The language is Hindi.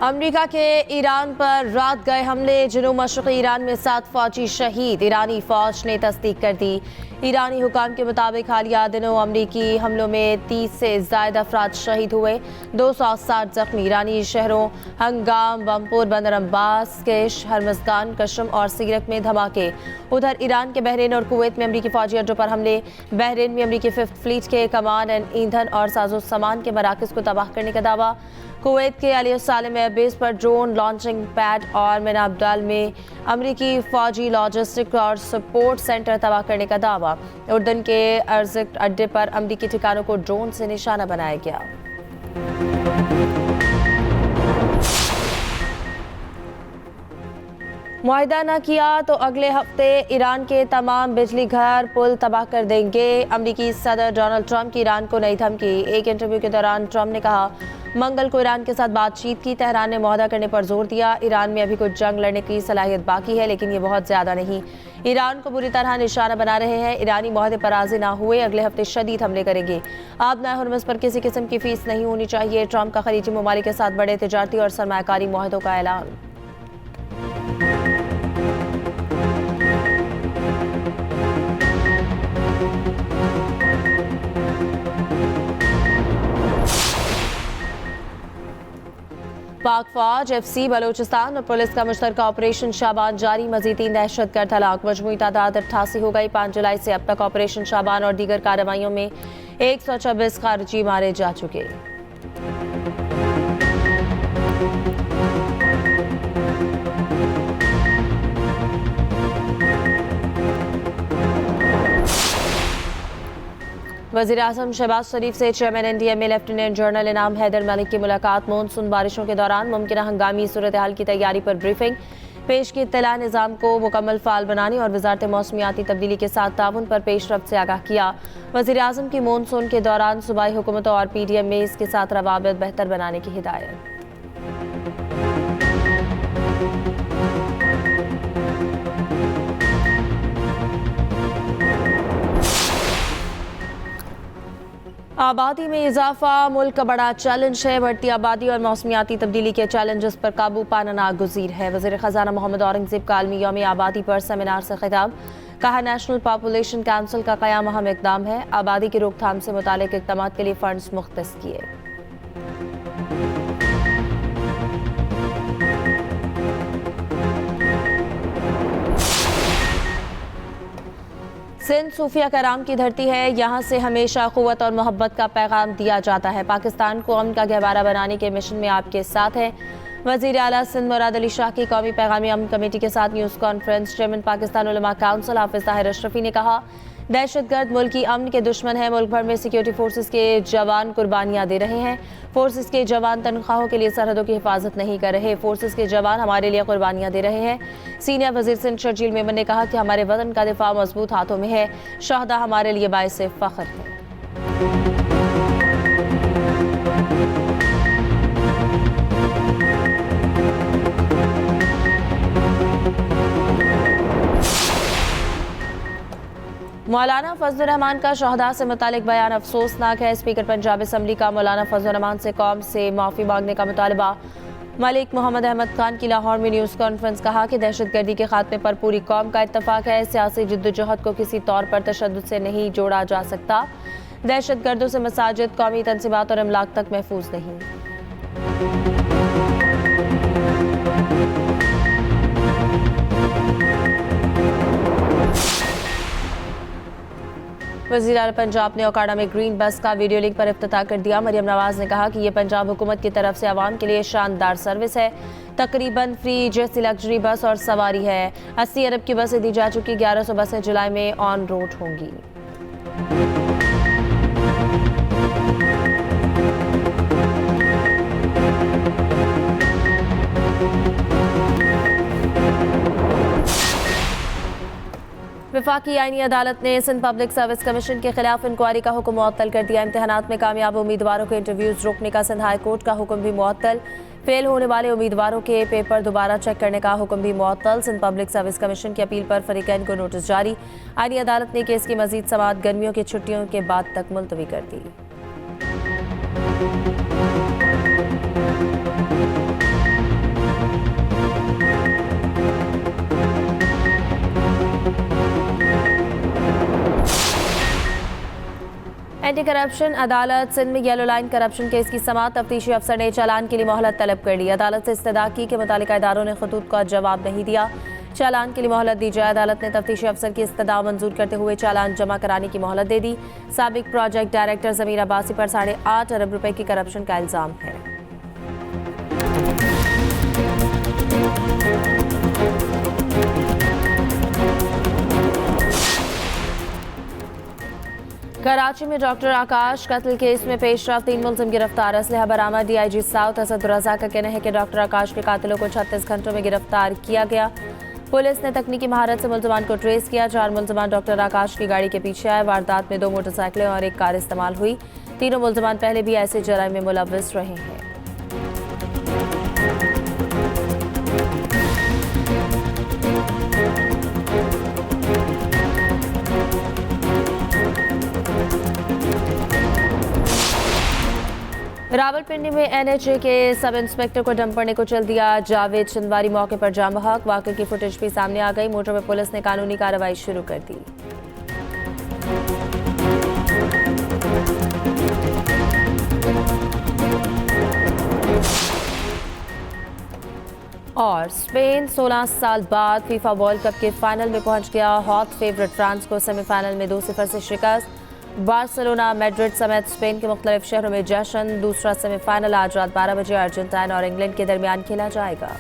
अमेरिका के ईरान पर रात गए हमले, जनूब मशरक़ी ईरान में 7 फौजी शहीद, ईरानी फौज ने तस्दीक कर दी। ईरानी हुकाम के मुताबिक हालिया दिनों अमरीकी हमलों में 30 से ज़ायद अफराद शहीद हुए, 260 जख्मी। ईरानी शहरों हंगाम, बमपुर, बंदर अब्बास, केश, हरमज़गान, कशम और सीरक में धमाके। उधर ईरान के बहरीन और कुवैत में अमरीकी फौजी अड्डों पर हमले। बहरीन में अमरीकी 5th फ्लीट के कमान एंड ईंधन और साजो सामान के मराकज़ को तबाह करने का दावा। कुवैत के अली सालेम एयरबेस पर ड्रोन लॉन्चिंग पैड और मिना अब्दाल में अमरीकी फौजी लॉजिस्टिक और सपोर्ट सेंटर तबाह करने का दावा। उर्दन के अर्जिक अड्डे पर अमरीकी ठिकानों को ड्रोन से निशाना बनाया गया। मुआहदा न किया तो अगले हफ्ते ईरान के तमाम बिजली घर पुल तबाह कर देंगे। अमरीकी सदर डोनाल्ड ट्रंप की ईरान को नई धमकी। एक इंटरव्यू के दौरान ट्रंप ने कहा, मंगल को ईरान के साथ बातचीत की। तेहरान ने मुआहदा करने पर जोर दिया। ईरान में अभी कुछ जंग लड़ने की सलाहियत बाकी है, लेकिन ये बहुत ज्यादा नहीं। ईरान को बुरी तरह निशाना बना रहे हैं। ईरानी मुआहदे पर राजी ना हुए, अगले हफ्ते शदीद हमले करेंगे। आबनाए हुर्मुज़ पर किसी किस्म की फीस नहीं होनी चाहिए। ट्रंप का खलीजी ममालिक के साथ बड़े तिजारती और सरमायाकारी मुआहदों का ऐलान। पाक फौज, FC, बलोचिस्तान और पुलिस का मुश्तरका ऑपरेशन शाबान जारी। मजीद 3 दहशतगर्द हलाक, मजमूई तादाद 88 हो गई। 5 जुलाई से अब तक ऑपरेशन शाबान और दीगर कार्रवाइयों में 126 खारिजी मारे जा चुके। वज़ीर आज़म शहबाज शरीफ से चेयरमैन NDMA में लेफ्टिनेंट जनरल इनाम हैदर मलिक की मुलाकात। मानसून बारिशों के दौरान मुमकिन हंगामी सूरत हाल की तैयारी पर ब्रीफिंग। पेश की इत्तला निज़ाम को मुकम्मल फाल बनाने और वज़ारत मौसमियाती तब्दीली के साथ ताउन पर पेशरफ्त से आगाह किया। वज़ीर आज़म की मानसून के दौरान सूबाई हुकूमतों और PDM में इसके साथ रवाबित बेहतर बनाने की हिदायत। आबादी में इजाफा मुल्क का बड़ा चैलेंज है। बढ़ती आबादी और मौसमियाती तब्दीली के चैलेंजेस पर काबू पाना नागुज़ीर है। वज़ीर ख़ज़ाना मोहम्मद औरंगज़ेब का आलमी यौम आबादी पर सेमिनार से खिताब। कहा, नेशनल पॉपुलेशन काउंसिल का क़याम अहम इक़दाम है। आबादी की रोकथाम से मुतालिक इक़दामात के लिए फ़ंड्स मुख्तस किए। सिंध सूफिया कराम की धरती है। यहाँ से हमेशा क़ुव्वत और मोहब्बत का पैगाम दिया जाता है। पाकिस्तान को अमन का गहवारा बनाने के मिशन में आपके साथ हैं। वज़ीर आला सिंध मुराद अली शाह की कौमी पैगामी अमन कमेटी के साथ न्यूज़ कॉन्फ्रेंस। चेयरमैन पाकिस्तान उलमा काउंसिल हाफिज़ ताहिर अशरफी ने कहा, दहशतगर्द मुल्क की अमन के दुश्मन है। मुल्क भर में सिक्योरिटी फोर्सेस के जवान कुर्बानियाँ दे रहे हैं। फोर्सेस के जवान तनख्वाहों के लिए सरहदों की हिफाजत नहीं कर रहे। फोर्सेस के जवान हमारे लिए कुर्बानियाँ दे रहे हैं। सीनियर वज़ीर सिंध शर्जील मेमन ने कहा कि हमारे वतन का दिफा मजबूत हाथों में है। शहदा हमारे लिए बाइस फ़ख्र है। मौलाना फजलुर रहमान का शहदा से मुतालिक बयान अफसोसनाक है। स्पीकर पंजाब असम्बली का मौलाना फजलुर रहमान से कौम से माफ़ी मांगने का मुतालबा। मलिक मोहम्मद अहमद खान की लाहौर में न्यूज़ कॉन्फ्रेंस। कहा कि दहशतगर्दी के खात्मे पर पूरी कौम का इत्तफाक है। सियासी जद्दोजहद को किसी तौर पर तशद्दुद से नहीं जोड़ा जा सकता। दहशतगर्दों से मसाजिद, कौमी तंजीमात और अमलाक तक महफूज नहीं। वज़ीर आला पंजाब ने ओकाड़ा में ग्रीन बस का वीडियो लिंक पर इफ्तिताह कर दिया। मरियम नवाज ने कहा कि ये पंजाब हुकूमत की तरफ से आवाम के लिए शानदार सर्विस है। तकरीबन फ्री जैसी लग्जरी बस और सवारी है। 80 अरब की बसें दी जा चुकी। 1100 बसें जुलाई में ऑन रूट होंगी। वफाकी आईनी अदालत ने सिंध पब्लिक सर्विस कमीशन के खिलाफ इंक्वायरी का हुक्म मुअत्तल कर दिया। इम्तहानात में कामयाब उम्मीदवारों के इंटरव्यूज रोकने का सिंध हाई कोर्ट का हुक्म भी मुअत्तल। फेल होने वाले उम्मीदवारों के पेपर दोबारा चेक करने का हुक्म भी मुअत्तल। सिंध पब्लिक सर्विस कमीशन की अपील पर फरीकैन को नोटिस जारी। आईनी अदालत ने केस की मजीद समाअत गर्मियों की छुट्टियों के बाद तक मुलतवी कर दी। एंटी करप्शन अदालत सिंध में येलो लाइन करप्शन केस की समाअत। तफ्तीशी अफसर ने चालान के लिए मोहलत तलब कर ली। अदालत से इस्तदा की कि मुतालिका इदारों ने खतूत का जवाब नहीं दिया, चालान के लिए मोहलत दी जाए। अदालत ने तफ्तीशी अफसर की इस्तदा मंजूर करते हुए चालान जमा कराने की मोहलत दे दी। साबिक प्रोजेक्ट डायरेक्टर ज़मीर अब्बासी पर 8.5 अरब रुपए की करप्शन का इल्जाम है। कराची में डॉक्टर आकाश कत्ल केस में पेशरफ, 3 मुलजिम गिरफ्तार। असलहा बरामद। डीआईजी साउथ असद रजा का कहना है कि डॉक्टर आकाश के कातिलों को 36 घंटों में गिरफ्तार किया गया। पुलिस ने तकनीकी महारत से मुलजमान को ट्रेस किया। 4 मुलजमान डॉक्टर आकाश की गाड़ी के पीछे आए। वारदात में 2 मोटरसाइकिलें और 1 कार इस्तेमाल हुई। तीनों मुलजमान पहले भी ऐसे जराइम में मुलव्वस रहे हैं। रावलपिंडी में एनएचए के सब इंस्पेक्टर को डंपर ने कुचल दिया। जावेद चिंदवारी मौके पर जाम बहक। वाक़े की फुटेज भी सामने आ गई। मोटर में पुलिस ने कानूनी कार्रवाई शुरू कर दी। और स्पेन 16 साल बाद फीफा वर्ल्ड कप के फाइनल में पहुंच गया। हॉट फेवरेट फ्रांस को सेमीफाइनल में 2-0 से शिकस्त। बार्सिलोना, मैड्रिड समेत स्पेन के मुख्तलिफ शहरों में जश्न। दूसरा सेमीफाइनल आज रात 12 बजे अर्जेंटीना और इंग्लैंड के दरमियान खेला जाएगा।